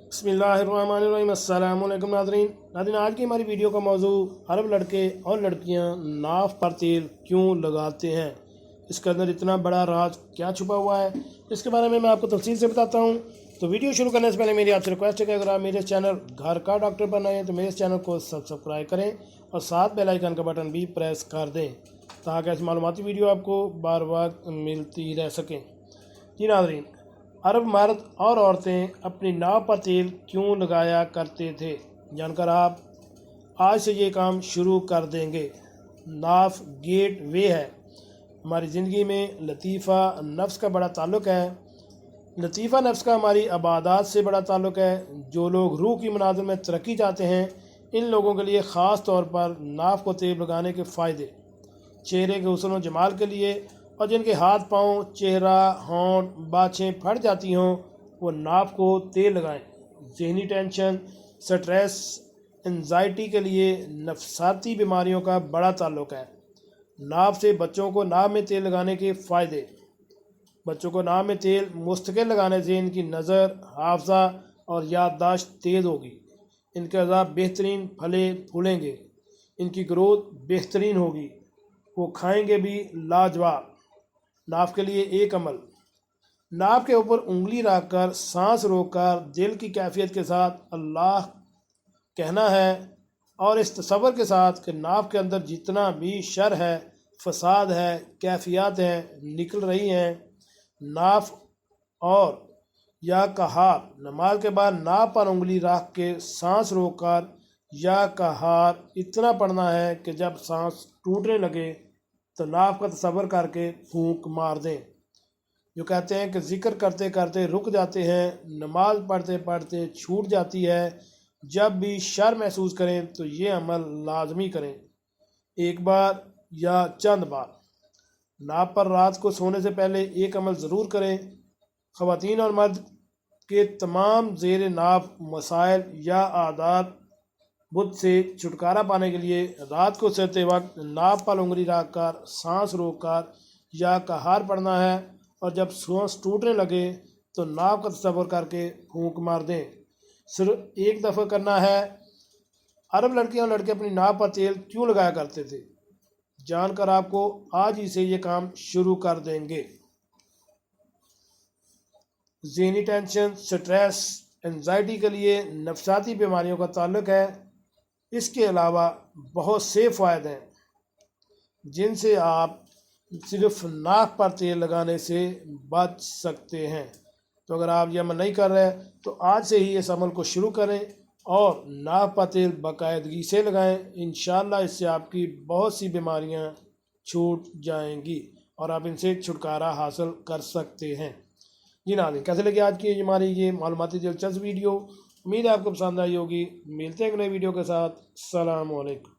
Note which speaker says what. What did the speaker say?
Speaker 1: बिस्मिल्लाहिर्रहमानिर्रहीम। अस्सलाम वालेकुम नाज़रीन, आज की हमारी वीडियो का मौजू अरब लड़के और लड़कियां नाफ पर तेल क्यों लगाते हैं, इसके अंदर इतना बड़ा राज क्या छुपा हुआ है, इसके बारे में मैं आपको तफसील से बताता हूं। तो वीडियो शुरू करने से पहले मेरी आपसे रिक्वेस्ट है कि अगर आप मेरे चैनल घर का डॉक्टर पर नए हैं तो मेरे चैनल को सब्सक्राइब करें और साथ बेल आइकन का बटन भी प्रेस कर दें ताकि ऐसी मालूमाती वीडियो आपको बार बार मिलती रह सकें। जी नाज़रीन, अरब मर्द और औरतें अपनी नाव पर तेल क्यों लगाया करते थे, जानकर आप आज से ये काम शुरू कर देंगे। नाफ गेट वे है। हमारी ज़िंदगी में लतीफ़ा नफ्स का बड़ा ताल्लुक़ है। लतीफ़ा नफ्स का हमारी इबादत से बड़ा ताल्लुक़ है। जो लोग रूह की मनाज़िर में तरक्की चाहते हैं, इन लोगों के लिए ख़ास तौर पर नाफ को तेल लगाने के फ़ायदे, चेहरे के हुस्न और जमाल के लिए, और जिनके हाथ पाँव, चेहरा, होंठ, बाछें फट जाती हों, वो नाफ को तेल लगाएं। ज़हनी टेंशन, स्ट्रेस, एंजाइटी के लिए नफसाती बीमारियों का बड़ा ताल्लुक़ है। नाफ से बच्चों को नाव में तेल लगाने के फ़ायदे। बच्चों को नाव में तेल मुस्तकिल लगाने से इनकी नज़र, हाफ़ज़ा और याददाश्त तेज़ होगी। इनके अज़ा बेहतरीन फले फूलेंगे। इनकी ग्रोथ बेहतरीन होगी। वो खाएंगे भी लाजवाब। नाफ के लिए एक अमल, नाफ के ऊपर उंगली रखकर सांस रोककर दिल की कैफियत के साथ अल्लाह कहना है और इस तसव्वुर के साथ कि नाफ के अंदर जितना भी शर है, फसाद है, कैफियत हैं निकल रही हैं। नाफ और या कहार, नमाज के बाद नाफ पर उंगली रख के सांस रोककर या कहार इतना पढ़ना है कि जब सांस टूटने लगे तो नाफ का तसव्वुर करके फूंक मार दें। जो कहते हैं कि ज़िक्र करते करते रुक जाते हैं, नमाज पढ़ते पढ़ते छूट जाती है। जब भी शर महसूस करें तो ये अमल लाजमी करें, एक बार या चंद बार। नाफ पर रात को सोने से पहले एक अमल ज़रूर करें। ख़वातीन और मर्द के तमाम ज़ेर नाफ मसाइल या आदात बुत से छुटकारा पाने के लिए रात को सोते वक्त नाफ पर उंगली रखकर सांस रोककर या कहार पढ़ना है, और जब सांस टूटने लगे तो नाफ का तसव्वुर करके फूंक मार दें। सिर्फ एक दफ़ा करना है। अरब लड़कियां और लड़के अपनी नाफ पर तेल क्यों लगाया करते थे, जानकर आपको आज ही से ये काम शुरू कर देंगे। ज़हनी टेंशन, स्ट्रेस, एंजाइटी के लिए नफसाती बीमारियों का ताल्लुक़ है। इसके अलावा बहुत से फ़ायदे हैं जिनसे आप सिर्फ नाक पर तेल लगाने से बच सकते हैं। तो अगर आप ये अमल नहीं कर रहे तो आज से ही इस अमल को शुरू करें और नाक पर तेल बाकायदगी से लगाएं। इंशाअल्लाह इससे आपकी बहुत सी बीमारियां छूट जाएंगी और आप इनसे छुटकारा हासिल कर सकते हैं। जी नाज़रीन, कैसे लगी आज की हमारी ये मालूमाती दिलचस्प वीडियो। उम्मीद है आपको पसंद आई होगी। मिलते हैं एक नई वीडियो के साथ। अस्सलाम वालेकुम।